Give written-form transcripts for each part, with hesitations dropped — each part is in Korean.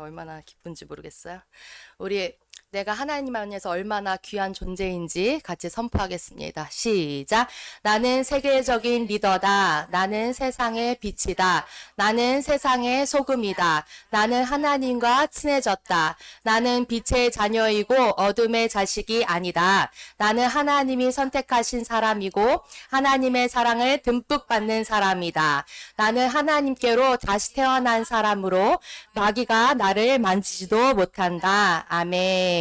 얼마나 기쁜지 모르겠어요. 내가 하나님 안에서 얼마나 귀한 존재인지 같이 선포하겠습니다. 시작. 나는 세계적인 리더다. 나는 세상의 빛이다. 나는 세상의 소금이다. 나는 하나님과 친해졌다. 나는 빛의 자녀이고 어둠의 자식이 아니다. 나는 하나님이 선택하신 사람이고 하나님의 사랑을 듬뿍 받는 사람이다. 나는 하나님께로 다시 태어난 사람으로 마귀가 나를 만지지도 못한다. 아멘.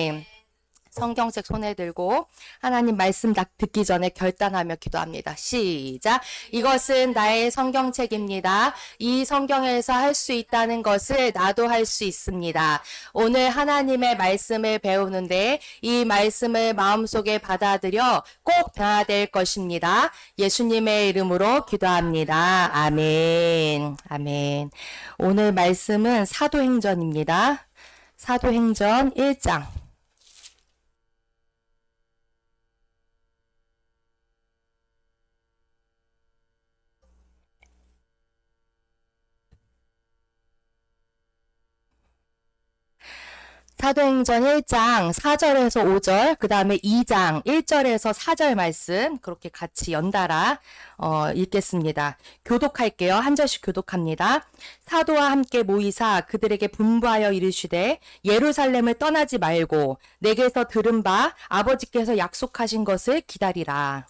성경책 손에 들고 하나님 말씀 듣기 전에 결단하며 기도합니다. 시작. 이것은 나의 성경책입니다. 이 성경에서 할 수 있다는 것을 나도 할 수 있습니다. 오늘 하나님의 말씀을 배우는데 이 말씀을 마음속에 받아들여 꼭 변화될 것입니다. 예수님의 이름으로 기도합니다. 아멘. 아멘. 오늘 말씀은 사도행전입니다. 사도행전 1장. 사도행전 1장 4절에서 5절, 그 다음에 2장 1절에서 4절 말씀 그렇게 같이 연달아 읽겠습니다. 교독할게요. 한 절씩 교독합니다. 사도와 함께 모이사 그들에게 분부하여 이르시되 예루살렘을 떠나지 말고 내게서 들은 바 아버지께서 약속하신 것을 기다리라.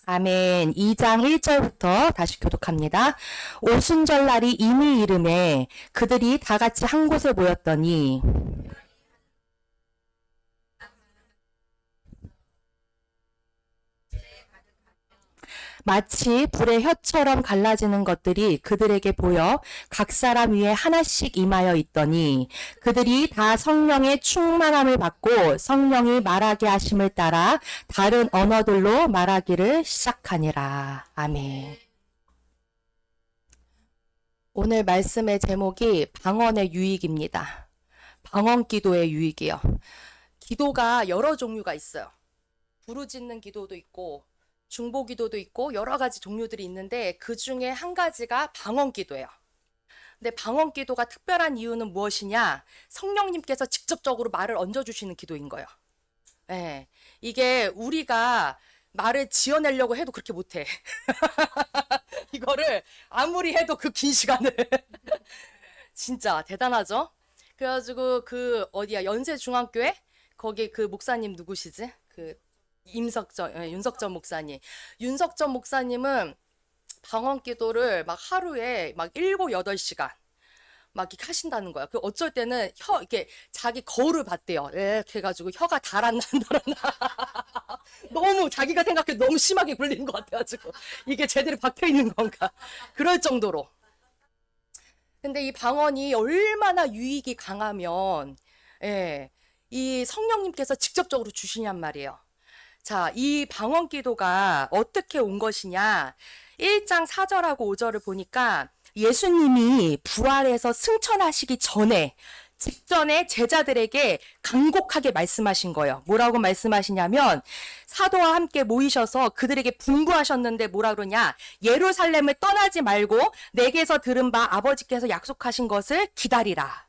아멘. 2장 1절부터 다시 교독합니다. 오순절날이 이미 이름에 그들이 다 같이 한 곳에 모였더니 마치 불의 혀처럼 갈라지는 것들이 그들에게 보여 각 사람 위에 하나씩 임하여 있더니 그들이 다 성령의 충만함을 받고 성령이 말하게 하심을 따라 다른 언어들로 말하기를 시작하니라. 아멘. 오늘 말씀의 제목이 방언의 유익입니다. 방언 기도의 유익이요. 기도가 여러 종류가 있어요. 부르짖는 기도도 있고 중보 기도도 있고 여러 가지 종류들이 있는데 그 중에 한 가지가 방언 기도예요. 근데 방언 기도가 특별한 이유는 무엇이냐? 성령님께서 직접적으로 말을 얹어주시는 기도인 거예요. 네, 이게 우리가 말을 지어내려고 해도 그렇게 못해. 이거를 아무리 해도 그 긴 시간을. 진짜 대단하죠? 그래가지고 연세중앙교회? 거기 그 목사님 누구시지? 윤석전 목사님. 윤석전 목사님은 방언 기도를 막 하루에 막 7, 8시간 막 이렇게 하신다는 거야. 어쩔 때는 이렇게 자기 거울을 봤대요. 이렇게 해가지고 혀가 달았나 안 달았나. 너무 자기가 생각해 너무 심하게 굴리는 것 같아가지고 이게 제대로 박혀 있는 건가. 그럴 정도로. 근데 이 방언이 얼마나 유익이 강하면, 이 성령님께서 직접적으로 주시냔 말이에요. 자, 이 방언 기도가 어떻게 온 것이냐? 1장 4절하고 5절을 보니까 예수님이 부활해서 승천하시기 전에 직전에 제자들에게 간곡하게 말씀하신 거예요. 뭐라고 말씀하시냐면 사도와 함께 모이셔서 그들에게 분부하셨는데 뭐라 그러냐? 예루살렘을 떠나지 말고 내게서 들은 바 아버지께서 약속하신 것을 기다리라.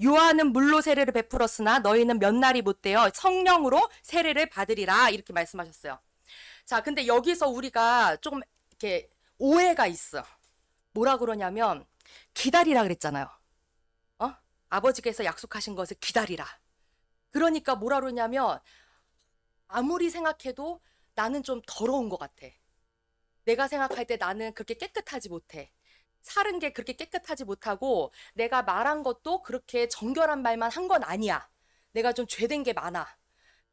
요한은 물로 세례를 베풀었으나 너희는 몇 날이 못되어 성령으로 세례를 받으리라. 이렇게 말씀하셨어요. 자, 근데 여기서 우리가 조금 이렇게 오해가 있어. 뭐라 그러냐면 기다리라 그랬잖아요. 아버지께서 약속하신 것을 기다리라. 그러니까 뭐라 그러냐면 아무리 생각해도 나는 좀 더러운 것 같아. 내가 생각할 때 나는 그렇게 깨끗하지 못해. 사른 게 그렇게 깨끗하지 못하고 내가 말한 것도 그렇게 정결한 말만 한 건 아니야. 내가 좀 죄된 게 많아.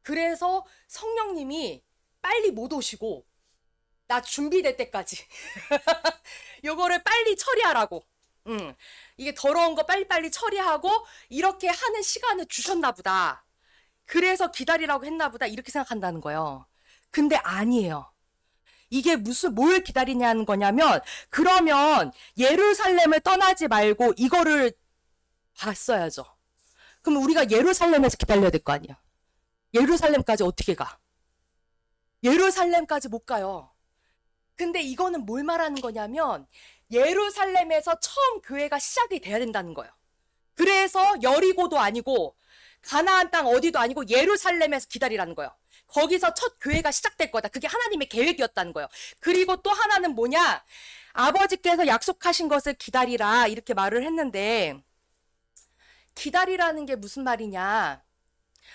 그래서 성령님이 빨리 못 오시고 나 준비될 때까지 요거를 빨리 처리하라고. 이게 더러운 거 빨리빨리 처리하고 이렇게 하는 시간을 주셨나 보다. 그래서 기다리라고 했나 보다. 이렇게 생각한다는 거예요. 근데 아니에요. 이게 뭘 기다리냐는 거냐면 그러면 예루살렘을 떠나지 말고 이거를 봤어야죠. 그럼 우리가 예루살렘에서 기다려야 될 거 아니야. 예루살렘까지 어떻게 가? 예루살렘까지 못 가요. 근데 이거는 뭘 말하는 거냐면 예루살렘에서 처음 교회가 시작이 돼야 된다는 거예요. 그래서 여리고도 아니고 가나안 땅 어디도 아니고 예루살렘에서 기다리라는 거예요. 거기서 첫 교회가 시작될 거다. 그게 하나님의 계획이었다는 거예요. 그리고 또 하나는 뭐냐? 아버지께서 약속하신 것을 기다리라 이렇게 말을 했는데 기다리라는 게 무슨 말이냐?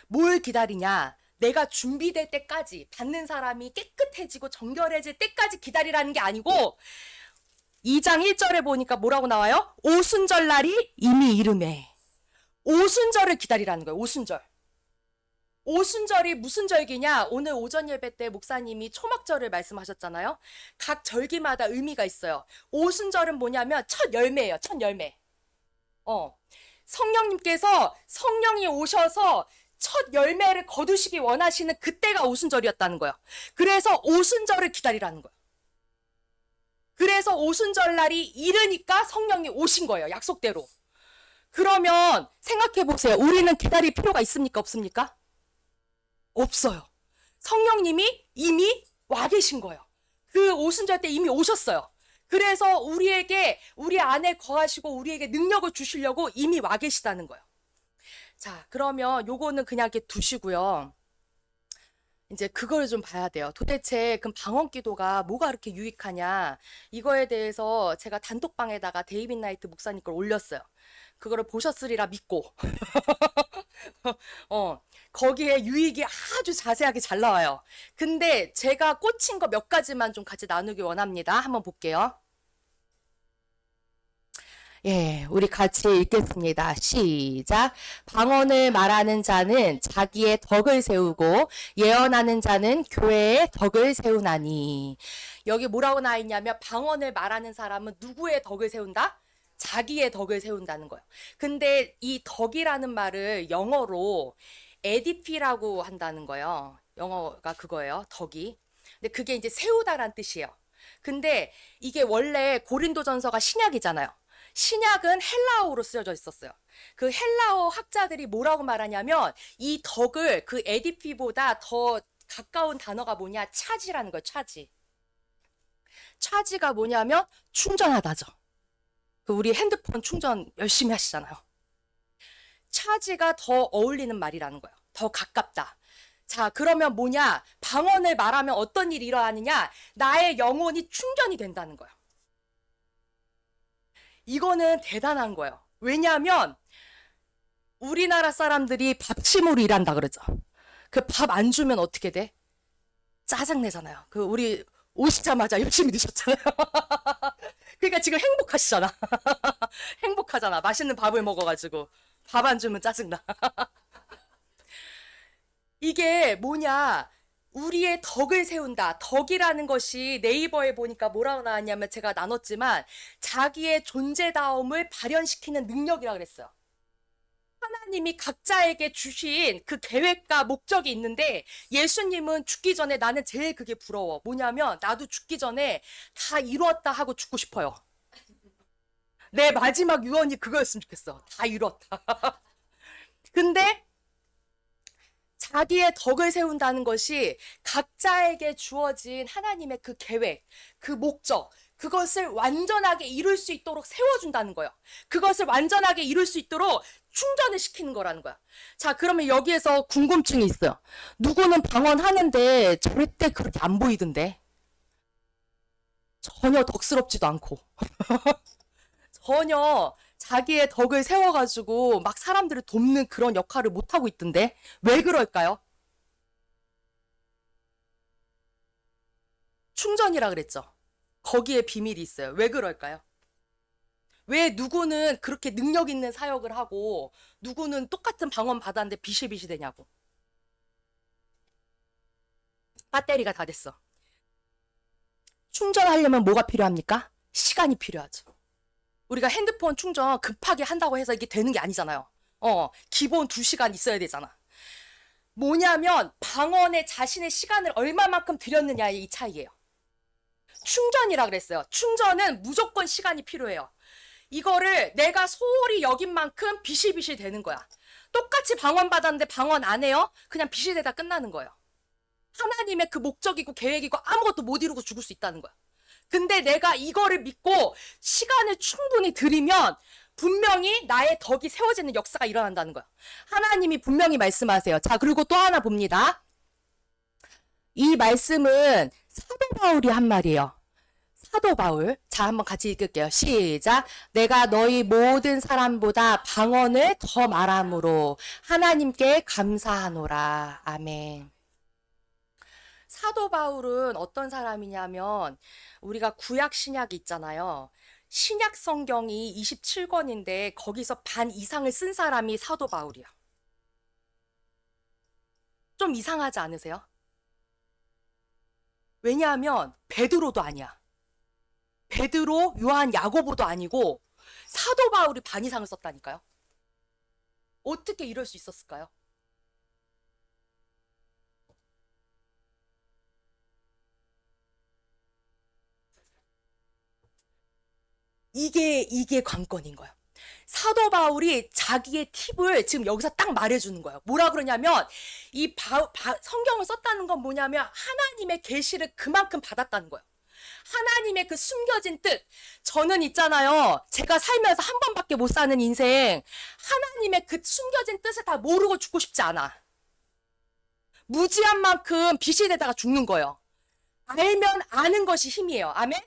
뭘 기다리냐? 내가 준비될 때까지 받는 사람이 깨끗해지고 정결해질 때까지 기다리라는 게 아니고 2장 1절에 보니까 뭐라고 나와요? 오순절 날이 이미 이르매. 오순절을 기다리라는 거예요. 오순절. 오순절이 무슨 절기냐? 오늘 오전 예배 때 목사님이 초막절을 말씀하셨잖아요. 각 절기마다 의미가 있어요. 오순절은 뭐냐면 첫 열매예요. 첫 열매. 성령님께서 성령이 오셔서 첫 열매를 거두시기 원하시는 그때가 오순절이었다는 거예요. 그래서 오순절을 기다리라는 거예요. 그래서 오순절 날이 이르니까 성령이 오신 거예요. 약속대로. 그러면 생각해 보세요. 우리는 기다릴 필요가 있습니까? 없습니까? 없어요. 성령님이 이미 와 계신 거예요. 그 오순절 때 이미 오셨어요. 그래서 우리에게 우리 안에 거하시고 우리에게 능력을 주시려고 이미 와 계시다는 거예요. 자, 그러면 요거는 그냥 이렇게 두시고요. 이제 그걸 좀 봐야 돼요. 도대체 그 방언 기도가 뭐가 그렇게 유익하냐? 이거에 대해서 제가 단톡방에다가 데이빗 나이트 목사님 걸 올렸어요. 그거를 보셨으리라 믿고. 거기에 유익이 아주 자세하게 잘 나와요. 근데 제가 꽂힌 거 몇 가지만 좀 같이 나누기 원합니다. 한번 볼게요. 예, 우리 같이 읽겠습니다. 시작. 방언을 말하는 자는 자기의 덕을 세우고 예언하는 자는 교회의 덕을 세우나니. 여기 뭐라고 나와 있냐면 방언을 말하는 사람은 누구의 덕을 세운다? 자기의 덕을 세운다는 거예요. 근데 이 덕이라는 말을 영어로 에디피라고 한다는 거예요. 영어가 그거예요. 덕이. 근데 그게 이제 세우다란 뜻이에요. 근데 이게 원래 고린도전서가 신약이잖아요. 신약은 헬라어로 쓰여져 있었어요. 그 헬라어 학자들이 뭐라고 말하냐면 이 덕을 그 에디피보다 더 가까운 단어가 뭐냐? 차지라는 거예요. 차지. 차지가 뭐냐면 충전하다죠. 그 우리 핸드폰 충전 열심히 하시잖아요. 차지가 더 어울리는 말이라는 거예요. 더 가깝다. 자, 그러면 뭐냐? 방언을 말하면 어떤 일이 일어나느냐? 나의 영혼이 충전이 된다는 거예요. 이거는 대단한 거예요. 왜냐하면 우리나라 사람들이 밥심으로 일한다 그러죠. 그 밥 안 주면 어떻게 돼? 짜증내잖아요. 그 우리 오시자마자 열심히 드셨잖아요. 그러니까 지금 행복하시잖아. 행복하잖아. 맛있는 밥을 먹어가지고 밥 안 주면 짜증나. 이게 뭐냐? 우리의 덕을 세운다. 덕이라는 것이 네이버에 보니까 뭐라고 나왔냐면 제가 나눴지만 자기의 존재다움을 발현시키는 능력이라 그랬어요. 하나님이 각자에게 주신 그 계획과 목적이 있는데 예수님은 죽기 전에 나는 제일 그게 부러워. 뭐냐면 나도 죽기 전에 다 이루었다 하고 죽고 싶어요. 내 마지막 유언이 그거였으면 좋겠어. 다 이뤘다. 근데 자기의 덕을 세운다는 것이 각자에게 주어진 하나님의 그 계획, 그 목적, 그것을 완전하게 이룰 수 있도록 세워준다는 거예요. 그것을 완전하게 이룰 수 있도록 충전을 시키는 거라는 거야. 자, 그러면 여기에서 궁금증이 있어요. 누구는 방언하는데 절대 그렇게 안 보이던데. 전혀 덕스럽지도 않고. 전혀 자기의 덕을 세워가지고 막 사람들을 돕는 그런 역할을 못하고 있던데. 왜 그럴까요? 충전이라 그랬죠. 거기에 비밀이 있어요. 왜 그럴까요? 왜 누구는 그렇게 능력 있는 사역을 하고 누구는 똑같은 방언 받았는데 비실비실 되냐고. 배터리가 다 됐어. 충전하려면 뭐가 필요합니까? 시간이 필요하죠. 우리가 핸드폰 충전 급하게 한다고 해서 이게 되는 게 아니잖아요. 기본 2시간 있어야 되잖아. 뭐냐면 방언에 자신의 시간을 얼마만큼 들였느냐의 이 차이예요. 충전이라 그랬어요. 충전은 무조건 시간이 필요해요. 이거를 내가 소홀히 여긴 만큼 비실비실 되는 거야. 똑같이 방언 받았는데 방언 안 해요? 그냥 비실대다 끝나는 거예요. 하나님의 그 목적이고 계획이고 아무것도 못 이루고 죽을 수 있다는 거야. 근데 내가 이거를 믿고 시간을 충분히 들이면 분명히 나의 덕이 세워지는 역사가 일어난다는 거야. 하나님이 분명히 말씀하세요. 자, 그리고 또 하나 봅니다. 이 말씀은 사도 바울이 한 말이에요. 사도 바울. 자, 한번 같이 읽을게요. 시작. 내가 너희 모든 사람보다 방언을 더 말함으로 하나님께 감사하노라. 아멘. 사도 바울은 어떤 사람이냐면 우리가 구약 신약이 있잖아요. 신약 성경이 27권인데 거기서 반 이상을 쓴 사람이 사도 바울이야. 좀 이상하지 않으세요? 왜냐하면 베드로도 아니야. 베드로, 요한, 야고보도 아니고 사도 바울이 반 이상을 썼다니까요. 어떻게 이럴 수 있었을까요? 이게 관건인 거예요. 사도 바울이 자기의 팁을 지금 여기서 딱 말해주는 거예요. 뭐라 그러냐면 이 성경을 썼다는 건 뭐냐면 하나님의 계시를 그만큼 받았다는 거예요. 하나님의 그 숨겨진 뜻. 저는 있잖아요. 제가 살면서 한 번밖에 못 사는 인생. 하나님의 그 숨겨진 뜻을 다 모르고 죽고 싶지 않아. 무지한 만큼 빛이 되다가 죽는 거예요. 알면 아는 것이 힘이에요. 아멘?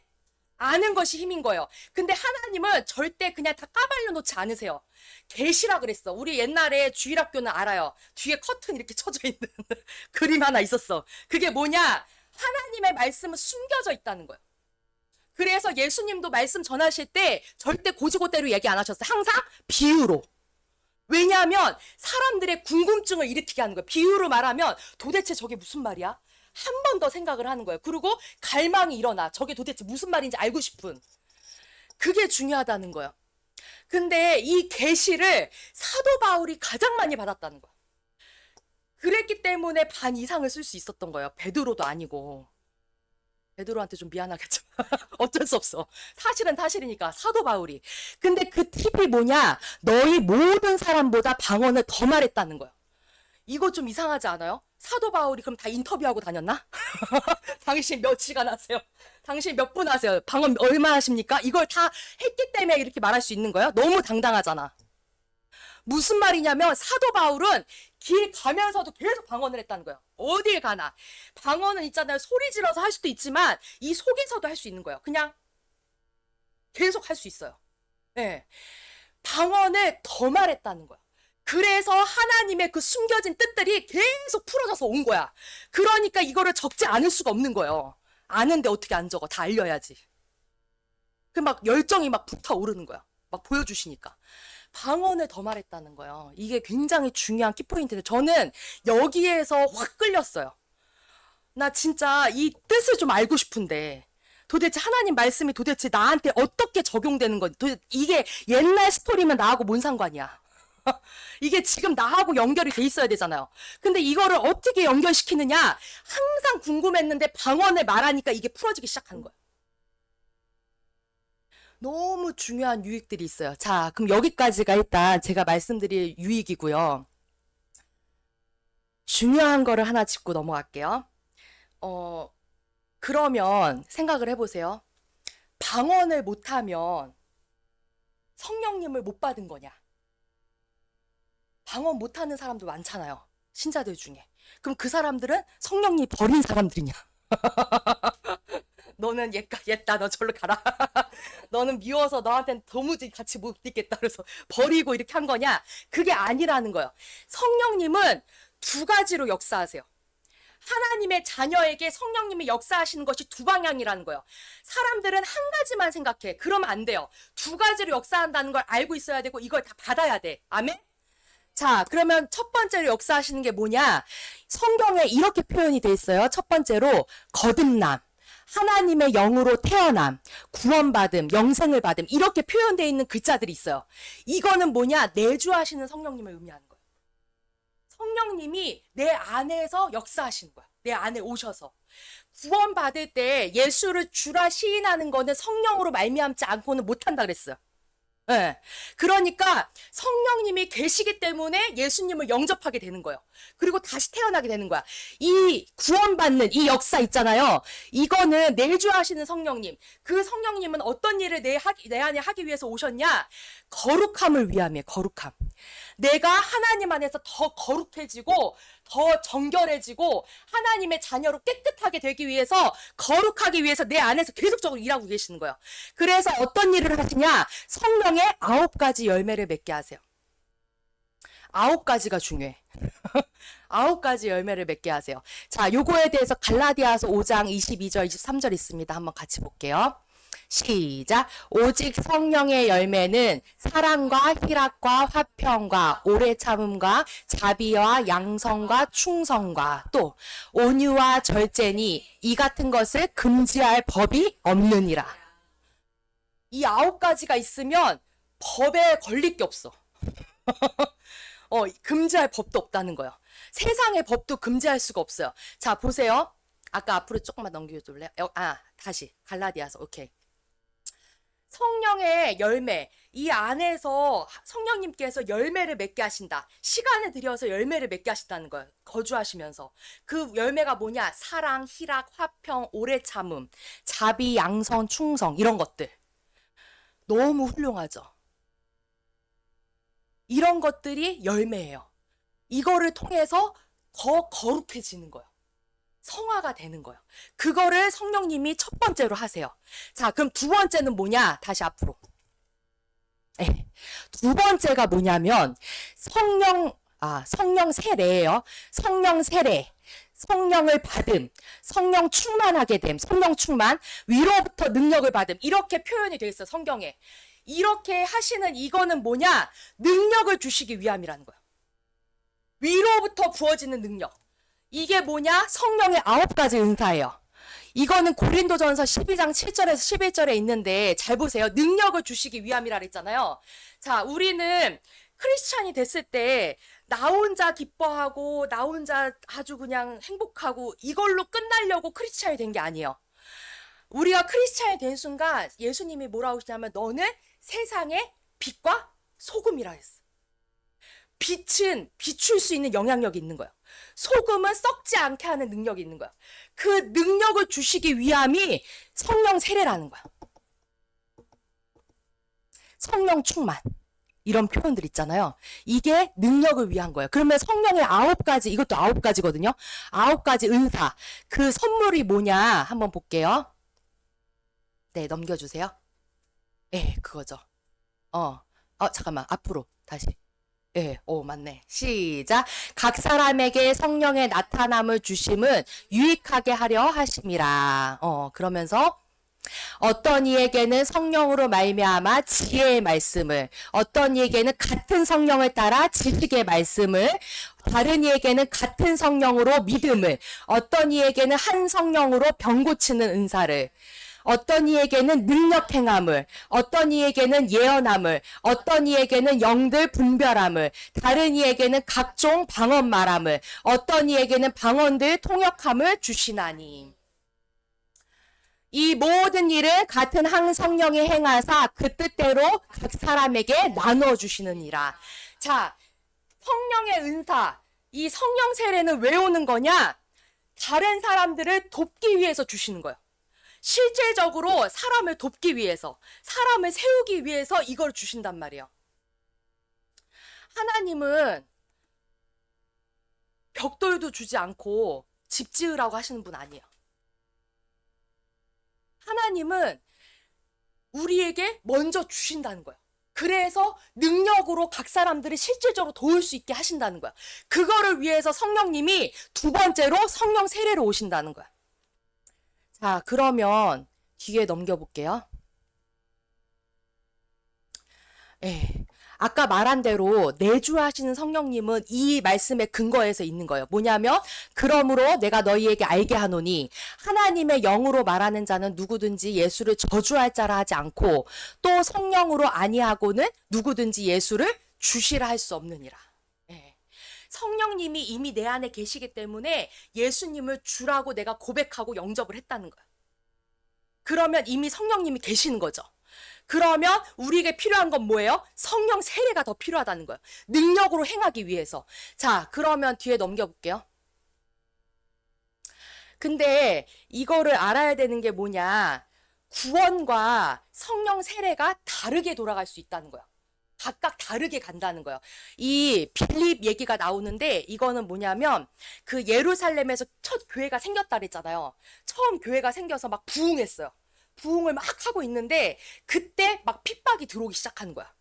아는 것이 힘인 거예요. 근데 하나님은 절대 그냥 다 까발려 놓지 않으세요. 계시라 그랬어. 우리 옛날에 주일학교는 알아요. 뒤에 커튼 이렇게 쳐져 있는 그림 하나 있었어. 그게 뭐냐? 하나님의 말씀은 숨겨져 있다는 거예요. 그래서 예수님도 말씀 전하실 때 절대 고지고대로 얘기 안 하셨어요. 항상 비유로. 왜냐하면 사람들의 궁금증을 일으키게 하는 거예요. 비유로 말하면 도대체 저게 무슨 말이야? 한 번 더 생각을 하는 거예요. 그리고 갈망이 일어나. 저게 도대체 무슨 말인지 알고 싶은. 그게 중요하다는 거예요. 근데 이 계시를 사도 바울이 가장 많이 받았다는 거예요. 그랬기 때문에 반 이상을 쓸 수 있었던 거예요. 베드로도 아니고. 베드로한테 좀 미안하겠지만 어쩔 수 없어. 사실은 사실이니까 사도 바울이. 근데 그 팁이 뭐냐? 너희 모든 사람보다 방언을 더 말했다는 거예요. 이거 좀 이상하지 않아요? 사도 바울이 그럼 다 인터뷰하고 다녔나? 당신 몇 시간 하세요? 당신 몇 분 하세요? 방언 얼마 하십니까? 이걸 다 했기 때문에 이렇게 말할 수 있는 거예요? 너무 당당하잖아. 무슨 말이냐면 사도 바울은 길 가면서도 계속 방언을 했다는 거예요. 어딜 가나. 방언은 있잖아요. 소리 질러서 할 수도 있지만 이 속에서도 할 수 있는 거예요. 그냥 계속 할 수 있어요. 네. 방언을 더 말했다는 거예요. 그래서 하나님의 그 숨겨진 뜻들이 계속 풀어져서 온 거야. 그러니까 이거를 적지 않을 수가 없는 거예요. 아는데 어떻게 안 적어? 다 알려야지. 그 막 열정이 막 불타오르는 거야. 막 보여주시니까. 방언을 더 말했다는 거예요. 이게 굉장히 중요한 키포인트인데 저는 여기에서 확 끌렸어요. 나 진짜 이 뜻을 좀 알고 싶은데 도대체 하나님 말씀이 도대체 나한테 어떻게 적용되는 건지 이게 옛날 스토리면 나하고 뭔 상관이야. 이게 지금 나하고 연결이 돼 있어야 되잖아요. 근데 이거를 어떻게 연결시키느냐 항상 궁금했는데 방언을 말하니까 이게 풀어지기 시작하는 거예요. 너무 중요한 유익들이 있어요. 자, 그럼 여기까지가 일단 제가 말씀드릴 유익이고요. 중요한 거를 하나 짚고 넘어갈게요. 그러면 생각을 해보세요. 방언을 못하면 성령님을 못 받은 거냐? 방언 못하는 사람도 많잖아요. 신자들 중에. 그럼 그 사람들은 성령님 버린 사람들이냐? 너는 옛다 너 절로 가라. 너는 미워서 너한테는 도무지 같이 못 있겠다 그래서 버리고 이렇게 한 거냐? 그게 아니라는 거예요. 성령님은 두 가지로 역사하세요. 하나님의 자녀에게 성령님이 역사하시는 것이 두 방향이라는 거예요. 사람들은 한 가지만 생각해. 그러면 안 돼요. 두 가지로 역사한다는 걸 알고 있어야 되고 이걸 다 받아야 돼. 아멘? 자, 그러면 첫 번째로 역사하시는 게 뭐냐? 성경에 이렇게 표현이 돼 있어요. 첫 번째로 거듭남. 하나님의 영으로 태어남, 구원받음, 영생을 받음 이렇게 표현되어 있는 글자들이 있어요. 이거는 뭐냐? 내주하시는 성령님을 의미하는 거예요. 성령님이 내 안에서 역사하시는 거야. 내 안에 오셔서. 구원받을 때 예수를 주라 시인하는 거는 성령으로 말미암지 않고는 못한다 그랬어요. 예. 그러니까 성령님이 계시기 때문에 예수님을 영접하게 되는 거예요. 그리고 다시 태어나게 되는 거야. 이 구원받는 이 역사 있잖아요. 이거는 내주하시는 성령님. 그 성령님은 어떤 일을 내 안에 하기 위해서 오셨냐? 거룩함을 위함이에요. 거룩함. 내가 하나님 안에서 더 거룩해지고 더 정결해지고 하나님의 자녀로 깨끗하게 되기 위해서 거룩하기 위해서 내 안에서 계속적으로 일하고 계시는 거예요. 그래서 어떤 일을 하시냐? 성령의 9가지 열매를 맺게 하세요. 9가지가 중요해. 9가지 열매를 맺게 하세요. 자, 요거에 대해서 갈라디아서 5장 22절, 23절 있습니다. 한번 같이 볼게요. 시작. 오직 성령의 열매는 사랑과 희락과 화평과 오래 참음과 자비와 양성과 충성과 또 온유와 절제니 이 같은 것을 금지할 법이 없느니라. 이 9가지가 있으면 법에 걸릴 게 없어. 금지할 법도 없다는 거예요. 세상의 법도 금지할 수가 없어요. 자, 보세요. 아까 앞으로 조금만 넘겨줄래요? 다시 갈라디아서. 오케이. 성령의 열매, 이 안에서 성령님께서 열매를 맺게 하신다. 시간을 들여서 열매를 맺게 하신다는 거예요. 거주하시면서. 그 열매가 뭐냐? 사랑, 희락, 화평, 오래 참음, 자비, 양선, 충성 이런 것들. 너무 훌륭하죠. 이런 것들이 열매예요. 이거를 통해서 더 거룩해지는 거예요. 성화가 되는 거예요. 그거를 성령님이 첫 번째로 하세요. 자, 그럼 두 번째는 뭐냐? 다시 앞으로. 두 번째가 뭐냐면 성령 세례예요. 성령 세례. 성령을 받음, 성령 충만하게 됨, 성령 충만, 위로부터 능력을 받음. 이렇게 표현이 되어 있어요, 성경에. 이렇게 하시는 이거는 뭐냐? 능력을 주시기 위함이라는 거예요. 위로부터 부어지는 능력. 이게 뭐냐? 성령의 9가지 은사예요. 이거는 고린도전서 12장 7절에서 11절에 있는데 잘 보세요. 능력을 주시기 위함이라 그랬잖아요. 자, 우리는 크리스찬이 됐을 때 나 혼자 기뻐하고 나 혼자 아주 그냥 행복하고 이걸로 끝나려고 크리스찬이 된 게 아니에요. 우리가 크리스찬이 된 순간 예수님이 뭐라고 하시냐면 너는 세상의 빛과 소금이라 했어. 빛은 비출 수 있는 영향력이 있는 거예요. 소금은 썩지 않게 하는 능력이 있는 거예요. 그 능력을 주시기 위함이 성령 세례라는 거예요. 성령 충만. 이런 표현들 있잖아요. 이게 능력을 위한 거예요. 그러면 성령의 9가지, 이것도 9가지거든요. 9가지 은사. 그 선물이 뭐냐? 한번 볼게요. 네, 넘겨주세요. 그거죠. 잠깐만. 앞으로. 다시. 맞네. 시작. 각 사람에게 성령의 나타남을 주심은 유익하게 하려 하심이라. 그러면서 어떤 이에게는 성령으로 말미암아 지혜의 말씀을, 어떤 이에게는 같은 성령을 따라 지식의 말씀을, 다른 이에게는 같은 성령으로 믿음을, 어떤 이에게는 한 성령으로 병 고치는 은사를, 어떤 이에게는 능력 행함을, 어떤 이에게는 예언함을, 어떤 이에게는 영들 분별함을, 다른 이에게는 각종 방언 말함을, 어떤 이에게는 방언들 통역함을 주시나니. 이 모든 일을 같은 한 성령이 행하사 그 뜻대로 각 사람에게 나누어 주시느니라. 자, 성령의 은사, 이 성령 세례는 왜 오는 거냐? 다른 사람들을 돕기 위해서 주시는 거예요. 실제적으로 사람을 돕기 위해서, 사람을 세우기 위해서 이걸 주신단 말이에요. 하나님은 벽돌도 주지 않고 집 지으라고 하시는 분 아니에요. 하나님은 우리에게 먼저 주신다는 거예요. 그래서 능력으로 각 사람들이 실질적으로 도울 수 있게 하신다는 거야. 그거를 위해서 성령님이 두 번째로 성령 세례로 오신다는 거야. 자, 그러면 뒤에 넘겨볼게요. 아까 말한 대로 내주하시는 성령님은 이 말씀의 근거에서 있는 거예요. 뭐냐면 그러므로 내가 너희에게 알게 하노니 하나님의 영으로 말하는 자는 누구든지 예수를 저주할 자라 하지 않고 또 성령으로 아니하고는 누구든지 예수를 주시라 할 수 없느니라. 성령님이 이미 내 안에 계시기 때문에 예수님을 주라고 내가 고백하고 영접을 했다는 거야. 그러면 이미 성령님이 계시는 거죠. 그러면 우리에게 필요한 건 뭐예요? 성령 세례가 더 필요하다는 거예요. 능력으로 행하기 위해서. 자, 그러면 뒤에 넘겨볼게요. 근데 이거를 알아야 되는 게 뭐냐? 구원과 성령 세례가 다르게 돌아갈 수 있다는 거야. 각각 다르게 간다는 거예요. 이 빌립 얘기가 나오는데 이거는 뭐냐면 그 예루살렘에서 첫 교회가 생겼다 그랬잖아요. 처음 교회가 생겨서 막 부흥했어요. 부흥을 막 하고 있는데 그때 막 핍박이 들어오기 시작하는 거야.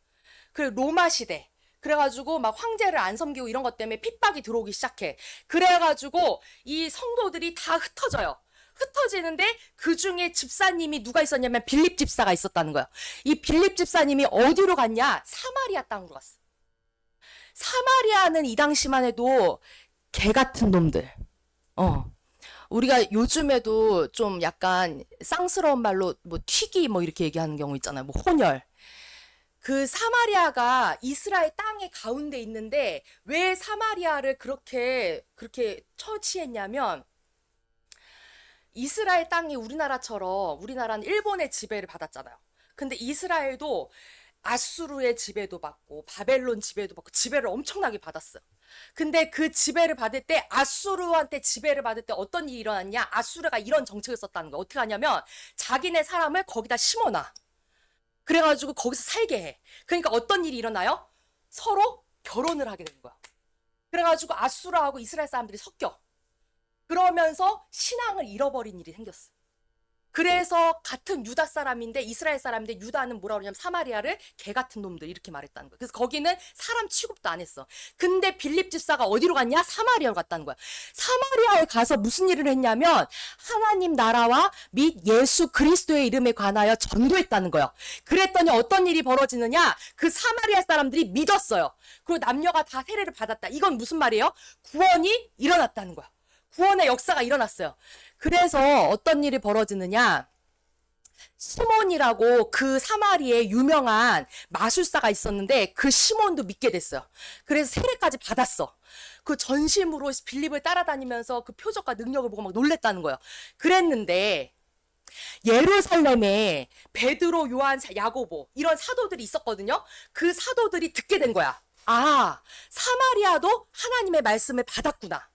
그 로마 시대. 그래가지고 막 황제를 안 섬기고 이런 것 때문에 핍박이 들어오기 시작해. 그래가지고 이 성도들이 다 흩어져요. 흩어지는데 그 중에 집사님이 누가 있었냐면 빌립 집사가 있었다는 거야. 이 빌립 집사님이 어디로 갔냐? 사마리아 땅으로 갔어. 사마리아는 이 당시만 해도 개 같은 놈들. 우리가 요즘에도 좀 약간 쌍스러운 말로 뭐 튀기 뭐 이렇게 얘기하는 경우 있잖아요. 뭐 혼혈. 그 사마리아가 이스라엘 땅의 가운데 있는데 왜 사마리아를 그렇게 처치했냐면 이스라엘 땅이 우리나라처럼 우리나라는 일본의 지배를 받았잖아요. 근데 이스라엘도 아수르의 지배도 받고 바벨론 지배도 받고 지배를 엄청나게 받았어요. 근데 그 지배를 받을 때 아수르한테 지배를 받을 때 어떤 일이 일어났냐? 아수르가 이런 정책을 썼다는 거야. 어떻게 하냐면 자기네 사람을 거기다 심어놔. 그래가지고 거기서 살게 해. 그러니까 어떤 일이 일어나요? 서로 결혼을 하게 되는 거야. 그래가지고 아수르하고 이스라엘 사람들이 섞여. 그러면서 신앙을 잃어버린 일이 생겼어. 그래서 같은 유다 사람인데 이스라엘 사람인데 유다는 뭐라 그러냐면 사마리아를 개 같은 놈들 이렇게 말했다는 거야. 그래서 거기는 사람 취급도 안 했어. 근데 빌립 집사가 어디로 갔냐? 사마리아로 갔다는 거야. 사마리아에 가서 무슨 일을 했냐면 하나님 나라와 및 예수 그리스도의 이름에 관하여 전도했다는 거예요. 그랬더니 어떤 일이 벌어지느냐? 그 사마리아 사람들이 믿었어요. 그리고 남녀가 다 세례를 받았다. 이건 무슨 말이에요? 구원이 일어났다는 거야. 구원의 역사가 일어났어요. 그래서 어떤 일이 벌어지느냐? 시몬이라고 그 사마리에 유명한 마술사가 있었는데 그 시몬도 믿게 됐어요. 그래서 세례까지 받았어. 그 전심으로 빌립을 따라다니면서 그 표적과 능력을 보고 막 놀랬다는 거예요. 그랬는데 예루살렘에 베드로, 요한, 야고보 이런 사도들이 있었거든요. 그 사도들이 듣게 된 거야. 아, 사마리아도 하나님의 말씀을 받았구나.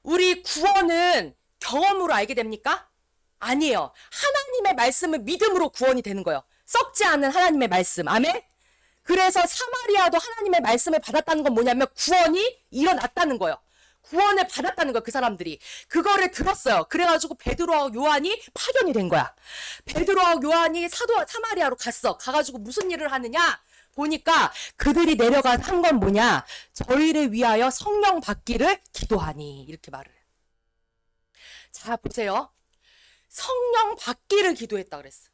우리 구원은 경험으로 알게 됩니까? 아니에요. 하나님의 말씀은 믿음으로 구원이 되는 거예요. 썩지 않은 하나님의 말씀. 아멘? 그래서 사마리아도 하나님의 말씀을 받았다는 건 뭐냐면 구원이 일어났다는 거예요. 구원을 받았다는 거예요. 그 사람들이. 그거를 들었어요. 그래가지고 베드로하고 요한이 파견이 된 거야. 베드로하고 요한이 사마리아로 갔어. 가가지고 무슨 일을 하느냐? 보니까 그들이 내려가서 한 건 뭐냐? 저희를 위하여 성령 받기를 기도하니. 이렇게 말을 해요. 자, 보세요. 성령 받기를 기도했다 그랬어.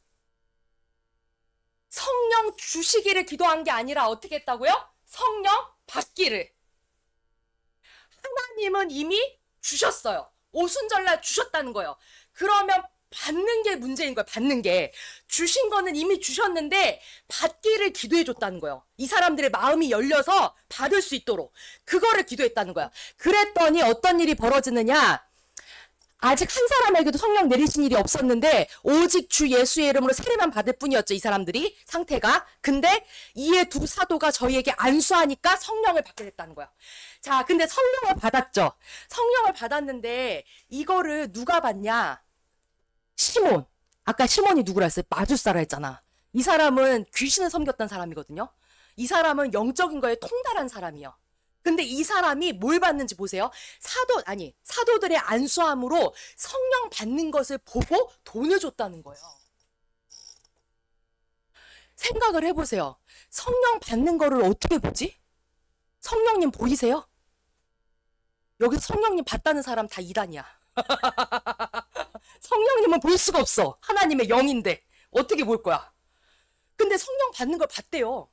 성령 주시기를 기도한 게 아니라 어떻게 했다고요? 성령 받기를. 하나님은 이미 주셨어요. 오순절날 주셨다는 거예요. 그러면 받는 게 문제인 거예요. 받는 게. 주신 거는 이미 주셨는데 받기를 기도해 줬다는 거예요. 이 사람들의 마음이 열려서 받을 수 있도록. 그거를 기도했다는 거야. 그랬더니 어떤 일이 벌어지느냐? 아직 한 사람에게도 성령 내리신 일이 없었는데 오직 주 예수의 이름으로 세례만 받을 뿐이었죠. 이 사람들이 상태가. 근데 이에 두 사도가 저희에게 안수하니까 성령을 받게 됐다는 거야. 자, 근데 성령을 받았죠. 성령을 받았는데 이거를 누가 받냐? 시몬. 아까 시몬이 누구라 했어요? 마술사라 했잖아. 이 사람은 귀신을 섬겼던 사람이거든요. 이 사람은 영적인 거에 통달한 사람이요. 근데 이 사람이 뭘 받는지 보세요. 사도들의 안수함으로 성령 받는 것을 보고 돈을 줬다는 거예요. 생각을 해보세요. 성령 받는 거를 어떻게 보지? 성령님 보이세요? 여기서 성령님 받다는 사람 다 이단이야. 성령님은 볼 수가 없어. 하나님의 영인데 어떻게 볼 거야? 근데 성령 받는 걸 봤대요.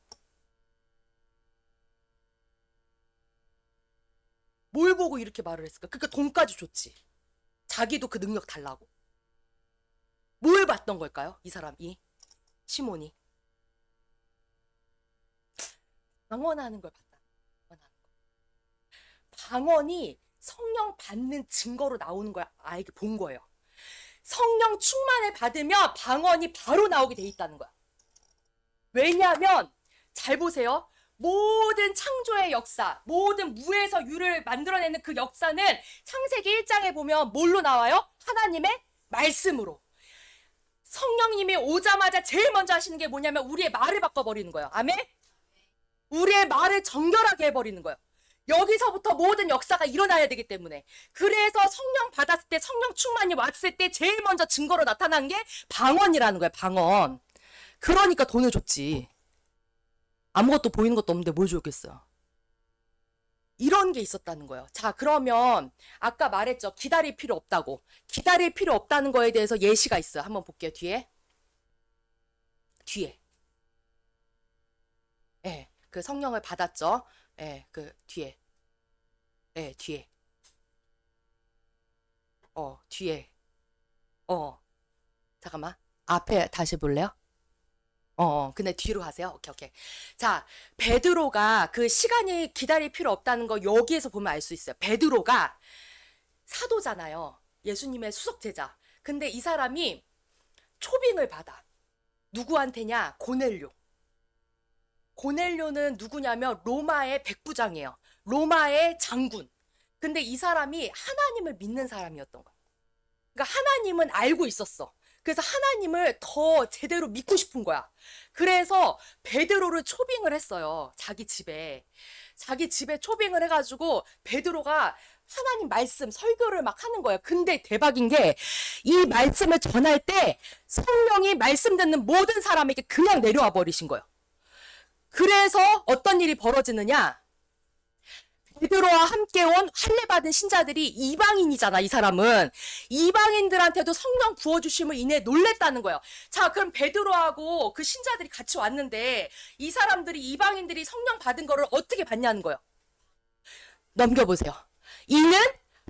뭘 보고 이렇게 말을 했을까? 그러니까 돈까지 줬지. 자기도 그 능력 달라고. 뭘 봤던 걸까요? 이 사람이. 시몬이. 방언하는 걸 봤다. 방언이 성령 받는 증거로 나오는 걸 알게 본 거예요. 성령 충만을 받으면 방언이 바로 나오게 돼 있다는 거야. 왜냐하면 잘 보세요. 모든 창조의 역사, 모든 무에서 유를 만들어내는 그 역사는 창세기 1장에 보면 뭘로 나와요? 하나님의 말씀으로. 성령님이 오자마자 제일 먼저 하시는 게 뭐냐면 우리의 말을 바꿔버리는 거예요. 아멘? 우리의 말을 정결하게 해버리는 거예요. 여기서부터 모든 역사가 일어나야 되기 때문에. 그래서 성령 받았을 때, 성령 충만이 왔을 때 제일 먼저 증거로 나타난 게 방언이라는 거예요. 방언. 그러니까 돈을 줬지. 아무것도 보이는 것도 없는데 뭘 줬겠어요. 이런 게 있었다는 거예요. 자, 그러면 아까 말했죠. 기다릴 필요 없다고. 기다릴 필요 없다는 거에 대해서 예시가 있어요. 한번 볼게요. 뒤에. 예, 그 성령을 받았죠. 예, 그 뒤에. 예, 뒤에. 뒤에. 잠깐만. 앞에 다시 볼래요? 근데 뒤로 하세요. 오케이, 오케이. 자, 베드로가 그 시간이 기다릴 필요 없다는 거 여기에서 보면 알 수 있어요. 베드로가 사도잖아요. 예수님의 수석 제자. 근데 이 사람이 초빙을 받아. 누구한테냐? 고넬료. 고넬료는 누구냐면 로마의 백부장이에요. 로마의 장군. 근데 이 사람이 하나님을 믿는 사람이었던 거야. 그러니까 하나님은 알고 있었어. 그래서 하나님을 더 제대로 믿고 싶은 거야. 그래서 베드로를 초빙을 했어요. 자기 집에. 자기 집에 초빙을 해가지고 베드로가 하나님 말씀 설교를 막 하는 거예요. 근데 대박인 게 이 말씀을 전할 때 성령이 말씀 듣는 모든 사람에게 그냥 내려와 버리신 거예요. 그래서 어떤 일이 벌어지느냐? 베드로와 함께 온 할례 받은 신자들이 이방인이잖아. 이 사람은 이방인들한테도 성령 부어주심을 인해 놀랬다는 거예요. 자, 그럼 베드로하고 그 신자들이 같이 왔는데 이 사람들이 이방인들이 성령 받은 거를 어떻게 받냐는 거예요. 넘겨보세요. 이는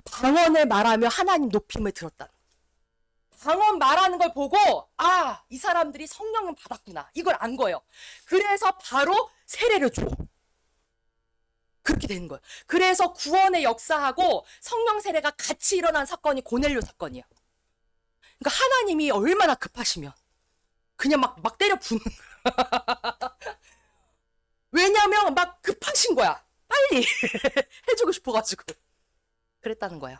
방언을 말하며 하나님 높임을 들었다. 방언 말하는 걸 보고 이 사람들이 성령은 받았구나. 이걸 안 거예요. 그래서 바로 세례를 줘. 그렇게 되는 거예요. 그래서 구원의 역사하고 성령 세례가 같이 일어난 사건이 고넬료 사건이에요. 그러니까 하나님이 얼마나 급하시면 그냥 막 때려 부는 거야. 왜냐면 막 급하신 거야. 빨리 해주고 싶어가지고 그랬다는 거예요.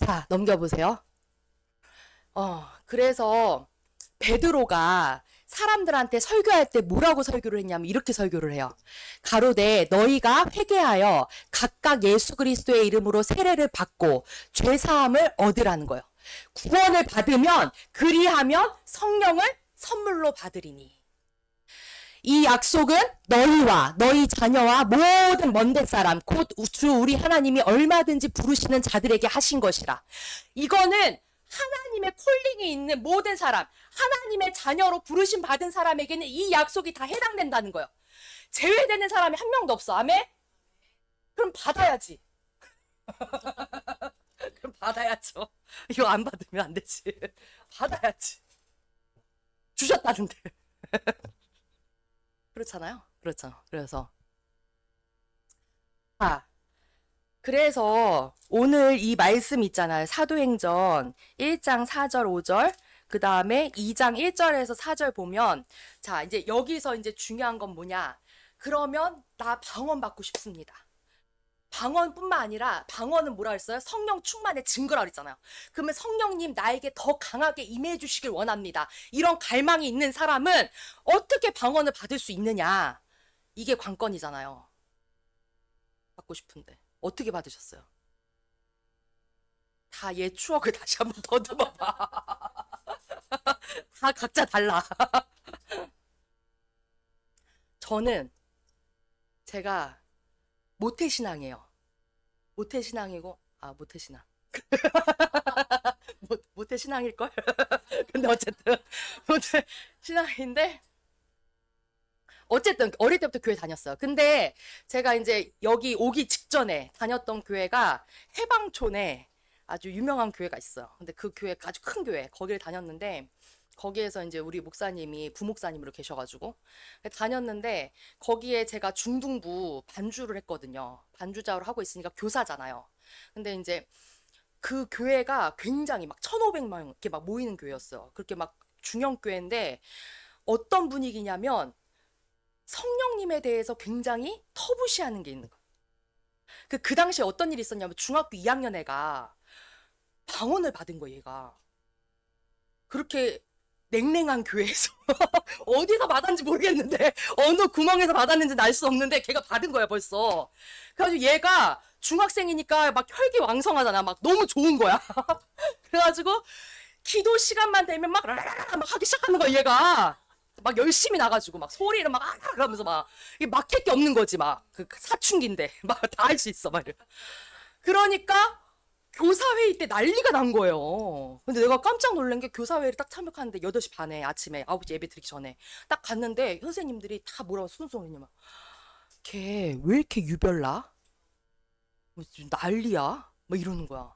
자, 넘겨보세요. 그래서 베드로가 사람들한테 설교할 때 뭐라고 설교를 했냐면 이렇게 설교를 해요. 가로되 너희가 회개하여 각각 예수 그리스도의 이름으로 세례를 받고 죄 사함을 얻으라는 거예요. 구원을 받으면 그리하면 성령을 선물로 받으리니. 이 약속은 너희와 너희 자녀와 모든 먼데 사람 곧 주 우리 하나님이 얼마든지 부르시는 자들에게 하신 것이라. 이거는 하나님의 콜링이 있는 모든 사람, 하나님의 자녀로 부르심 받은 사람에게는 이 약속이 다 해당된다는 거예요. 제외되는 사람이 한 명도 없어. 아멘? 그럼 받아야지. 그럼 받아야죠. 이거 안 받으면 안 되지. 받아야지. 주셨다는데. 그렇잖아요. 그렇죠. 그래서 오늘 이 말씀 있잖아요. 사도행전 1장 4절 5절 그 다음에 2장 1절에서 4절 보면 자 이제 여기서 이제 중요한 건 뭐냐. 그러면 나 방언 받고 싶습니다. 방언뿐만 아니라 방언은 뭐라 했어요? 성령 충만의 증거라 그랬잖아요. 그러면 성령님 나에게 더 강하게 임해 주시길 원합니다. 이런 갈망이 있는 사람은 어떻게 방언을 받을 수 있느냐. 이게 관건이잖아요. 받고 싶은데 어떻게 받으셨어요? 다 옛 추억을 다시 한번 더듬어봐. 다 각자 달라. 저는 제가 모태신앙이에요. 모태신앙이고 모태신앙. 모태신앙일걸? 근데 어쨌든 모태신앙인데 어쨌든 어릴 때부터 교회 다녔어요. 근데 제가 이제 여기 오기 직전에 다녔던 교회가 해방촌에 아주 유명한 교회가 있어요. 근데 그 교회 아주 큰 교회 거기를 다녔는데 거기에서 이제 우리 목사님이 부목사님으로 계셔가지고 다녔는데 거기에 제가 중등부 반주를 했거든요. 반주자로 하고 있으니까 교사잖아요. 근데 이제 그 교회가 굉장히 막 1,500명 이렇게 막 모이는 교회였어요. 그렇게 막 중형 교회인데 어떤 분위기냐면 성령님에 대해서 굉장히 터부시하는 게 있는 거야. 그 당시에 어떤 일이 있었냐면 중학교 2학년 애가 방언을 받은 거야, 얘가. 그렇게 냉랭한 교회에서 어디서 받았는지 모르겠는데 어느 구멍에서 받았는지는 알 수 없는데 걔가 받은 거야 벌써. 그래가지고 얘가 중학생이니까 막 혈기왕성하잖아. 막 너무 좋은 거야. 그래가지고 기도 시간만 되면 막 하기 시작하는 거야 얘가. 막 열심히 나가지고 막 소리를 막 그러면서 막 이게 막힐 게 없는 거지. 막 그 사춘기인데 막 다 할 수 있어 막 이래. 그러니까 교사회의 때 난리가 난 거예요. 근데 내가 깜짝 놀란 게 교사회의를 딱 참석하는데 8시 반에 아침에 9시 예배 드리기 전에 딱 갔는데 선생님들이 다 뭐라고 순수하냐 막 걔 왜 이렇게 유별나? 뭐 지금 난리야? 막 이러는 거야.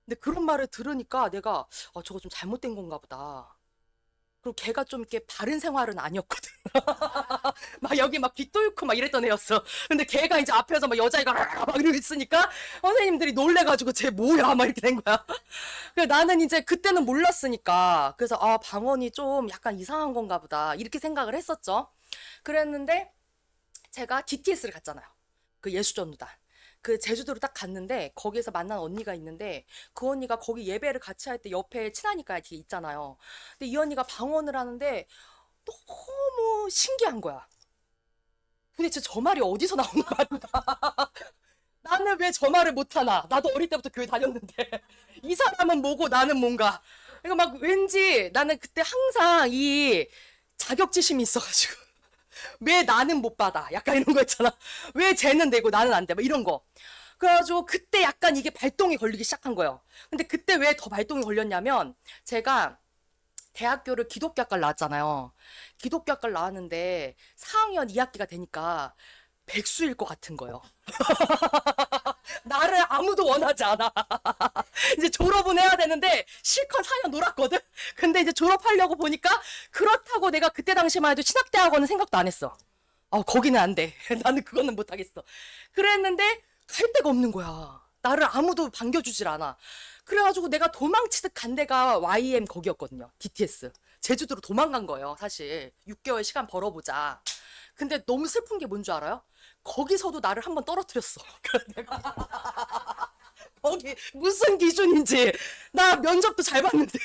근데 그런 말을 들으니까 내가 저거 좀 잘못된 건가 보다. 그리고 걔가 좀 이렇게 바른 생활은 아니었거든. 막 여기 막 빚도 있고 막 이랬던 애였어. 근데 걔가 이제 앞에서 막 여자애가 막 이러고 있으니까 선생님들이 놀래가지고 쟤 뭐야 막 이렇게 된 거야. 그래서 나는 이제 그때는 몰랐으니까 그래서 방언이 좀 약간 이상한 건가 보다 이렇게 생각을 했었죠. 그랬는데 제가 DTS를 갔잖아요. 그 예수전도단. 그 제주도로 딱 갔는데 거기에서 만난 언니가 있는데 그 언니가 거기 예배를 같이 할 때 옆에 친하니까 이게 있잖아요. 근데 이 언니가 방언을 하는데 너무 신기한 거야. 도대체 저 말이 어디서 나오는 말인가? 나는 왜 저 말을 못하나? 나도 어릴 때부터 교회 다녔는데 이 사람은 뭐고 나는 뭔가. 그러니까 막 왠지 나는 그때 항상 이 자격지심이 있어가지고 왜 나는 못 받아? 약간 이런 거 있잖아. 왜 쟤는 되고 나는 안 돼? 막 이런 거. 그래가지고 그때 약간 이게 발동이 걸리기 시작한 거예요. 근데 그때 왜 더 발동이 걸렸냐면 제가 대학교를 기독교학과를 나왔잖아요. 기독교학과를 나왔는데 4학년 2학기가 되니까 백수일 것 같은 거예요. 나를 아무도 원하지 않아. 이제 졸업은 해야 되는데 실컷 4년 놀았거든? 근데 이제 졸업하려고 보니까 그렇다고 내가 그때 당시만 해도 신학대학원은 생각도 안 했어. 거기는 안 돼. 나는 그거는 못하겠어. 그랬는데 갈 데가 없는 거야. 나를 아무도 반겨주질 않아. 그래가지고 내가 도망치듯 간 데가 YM 거기였거든요. DTS. 제주도로 도망간 거예요, 사실. 6개월 시간 벌어보자. 근데 너무 슬픈 게 뭔 줄 알아요? 거기서도 나를 한번 떨어뜨렸어. 내가 거기 무슨 기준인지 나 면접도 잘 봤는데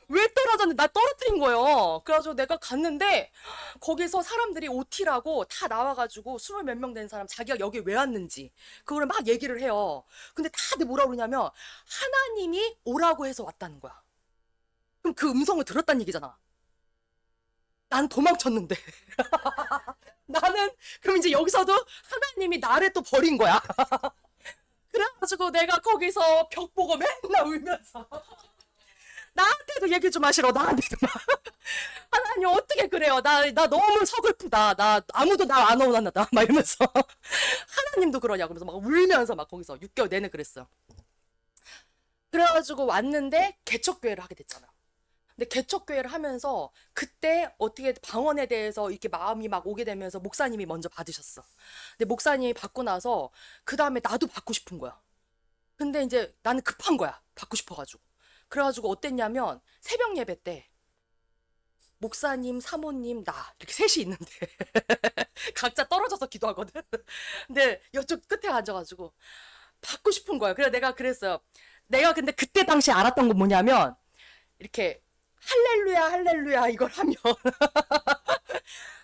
왜 떨어졌는데 나 떨어뜨린 거예요. 그래가지고 내가 갔는데 거기서 사람들이 OT라고 다 나와가지고 20 몇 명 된 사람 자기가 여기 왜 왔는지 그거를 막 얘기를 해요. 근데 다들 뭐라 그러냐면 하나님이 오라고 해서 왔다는 거야. 그럼 그 음성을 들었다는 얘기잖아. 난 도망쳤는데 나는 그럼 이제 여기서도 하나님이 나를 또 버린 거야. 그래가지고 내가 거기서 벽 보고 맨날 울면서 나한테도 얘기 좀 하시러 나한테도 막 하나님 어떻게 그래요? 나 너무 서글프다. 나 아무도 나 안 원한다. 막 이러면서 하나님도 그러냐 그러면서 막 울면서 막 거기서 6개월 내내 그랬어요. 그래가지고 왔는데 개척교회를 하게 됐잖아. 근데 개척교회를 하면서 그때 어떻게 방언에 대해서 이렇게 마음이 막 오게 되면서 목사님이 먼저 받으셨어. 근데 목사님이 받고 나서 그 다음에 나도 받고 싶은 거야. 근데 이제 나는 급한 거야. 받고 싶어가지고. 그래가지고 어땠냐면 새벽 예배 때 목사님, 사모님, 나 이렇게 셋이 있는데 각자 떨어져서 기도하거든. 근데 이쪽 끝에 앉아가지고 받고 싶은 거야. 그래 내가 그랬어요. 내가 근데 그때 당시 알았던 건 뭐냐면 이렇게 할렐루야 할렐루야 이걸 하면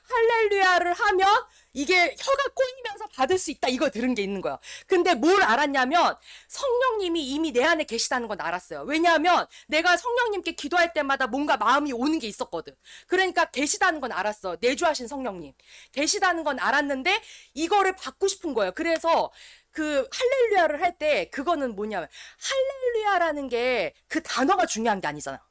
할렐루야를 하면 이게 혀가 꼬이면서 받을 수 있다 이걸 들은 게 있는 거야. 근데 뭘 알았냐면 성령님이 이미 내 안에 계시다는 건 알았어요. 왜냐하면 내가 성령님께 기도할 때마다 뭔가 마음이 오는 게 있었거든. 그러니까 계시다는 건 알았어. 내주하신 성령님 계시다는 건 알았는데 이거를 받고 싶은 거예요. 그래서 그 할렐루야를 할 때 그거는 뭐냐면 할렐루야라는 게 그 단어가 중요한 게 아니잖아.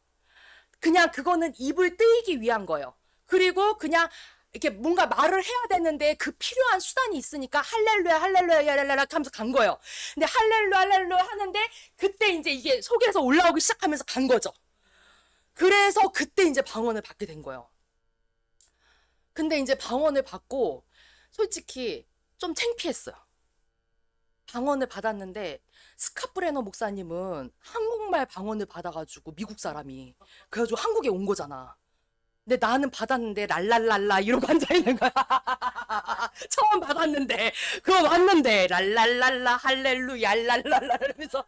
그냥 그거는 입을 뜨이기 위한 거예요. 그리고 그냥 이렇게 뭔가 말을 해야 되는데 그 필요한 수단이 있으니까 할렐루야 할렐루야 할렐루야 하면서 간 거예요. 근데 할렐루야 할렐루야 하는데 그때 이제 이게 속에서 올라오기 시작하면서 간 거죠. 그래서 그때 이제 방언을 받게 된 거예요. 근데 이제 방언을 받고 솔직히 좀 창피했어요. 방언을 받았는데 스카프레너 목사님은 한국말 방언을 받아가지고 미국 사람이 그래가지고 한국에 온 거잖아. 근데 나는 받았는데 랄랄랄라 이러고 앉아있는 거야. 처음 받았는데 그거 맞는데 랄랄랄라 할렐루야 랄랄랄라 이러면서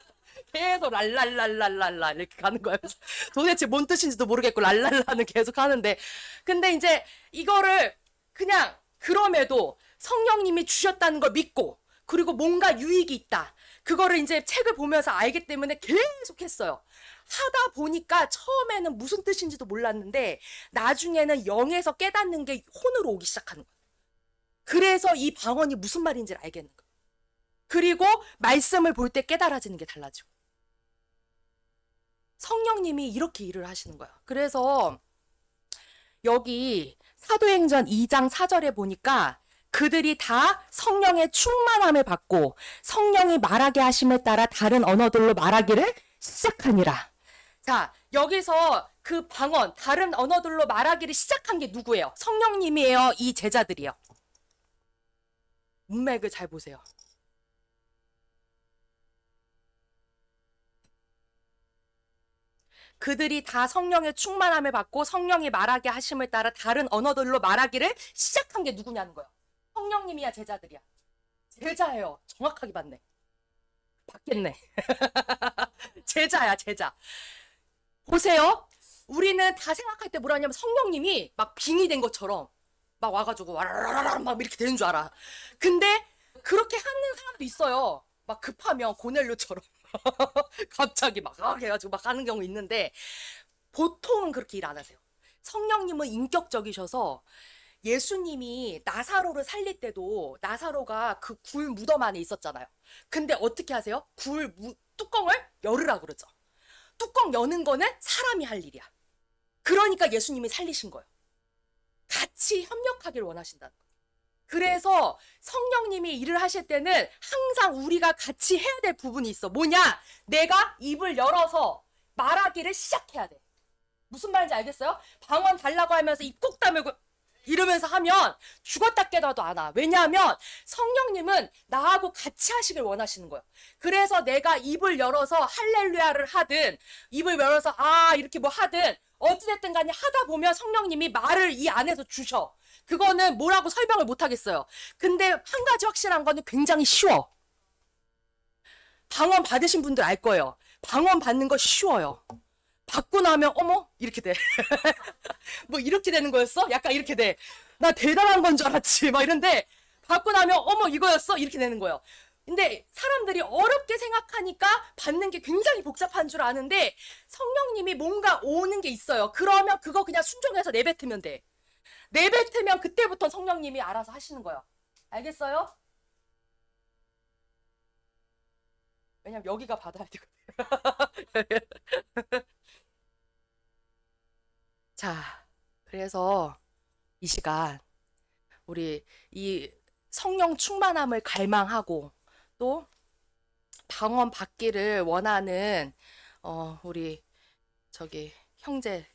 계속 랄랄랄랄랄라 이렇게 가는 거예요. 그래서 도대체 뭔 뜻인지도 모르겠고 랄랄라는 계속 하는데 근데 이제 이거를 그냥 그럼에도 성령님이 주셨다는 걸 믿고 그리고 뭔가 유익이 있다. 그거를 이제 책을 보면서 알기 때문에 계속 했어요. 하다 보니까 처음에는 무슨 뜻인지도 몰랐는데 나중에는 영에서 깨닫는 게 혼으로 오기 시작하는 거예요. 그래서 이 방언이 무슨 말인지를 알겠는 거예요. 그리고 말씀을 볼 때 깨달아지는 게 달라지고. 성령님이 이렇게 일을 하시는 거예요. 그래서 여기 사도행전 2장 4절에 보니까 그들이 다 성령의 충만함을 받고 성령이 말하게 하심에 따라 다른 언어들로 말하기를 시작하니라. 자, 여기서 그 방언, 다른 언어들로 말하기를 시작한 게 누구예요? 성령님이에요? 이 제자들이요? 문맥을 잘 보세요. 그들이 다 성령의 충만함을 받고 성령이 말하게 하심을 따라 다른 언어들로 말하기를 시작한 게 누구냐는 거예요. 성령님이야, 제자들이야? 제자예요. 정확하게 봤네. 받겠네. 제자야, 제자. 보세요. 우리는 다 생각할 때 뭐라냐면 성령님이 막 빙이 된 것처럼 막 와가지고 와라라라 막 이렇게 되는 줄 알아. 근데 그렇게 하는 사람도 있어요. 막 급하면 고넬료처럼 갑자기 막 해가지고 막 하는 경우 있는데 보통은 그렇게 일 안 하세요. 성령님은 인격적이셔서 예수님이 나사로를 살릴 때도 나사로가 그 굴 무덤 안에 있었잖아요. 근데 어떻게 하세요? 뚜껑을 열으라 그러죠. 뚜껑 여는 거는 사람이 할 일이야. 그러니까 예수님이 살리신 거예요. 같이 협력하길 원하신다는 거예요. 그래서 성령님이 일을 하실 때는 항상 우리가 같이 해야 될 부분이 있어. 뭐냐? 내가 입을 열어서 말하기를 시작해야 돼. 무슨 말인지 알겠어요? 방언 달라고 하면서 입 꾹 다물고 이러면서 하면 죽었다 깨어나도 안 와. 왜냐하면 성령님은 나하고 같이 하시길 원하시는 거예요. 그래서 내가 입을 열어서 할렐루야를 하든 입을 열어서 이렇게 뭐 하든 어찌됐든 간에 하다 보면 성령님이 말을 이 안에서 주셔. 그거는 뭐라고 설명을 못 하겠어요. 근데 한 가지 확실한 거는 굉장히 쉬워. 방언 받으신 분들 알 거예요. 방언 받는 거 쉬워요. 받고 나면 어머 이렇게 돼. 뭐 이렇게 되는 거였어? 약간 이렇게 돼. 나 대단한 건 줄 알았지. 막 이런데 받고 나면 어머 이거였어? 이렇게 되는 거예요. 근데 사람들이 어렵게 생각하니까 받는 게 굉장히 복잡한 줄 아는데 성령님이 뭔가 오는 게 있어요. 그러면 그거 그냥 순종해서 내뱉으면 돼. 내뱉으면 그때부터 성령님이 알아서 하시는 거예요. 알겠어요? 왜냐면 여기가 받아야 되거든. 자, 그래서 이 시간 우리 이 성령 충만함을 갈망하고 또 방언 받기를 원하는 우리 저기 형제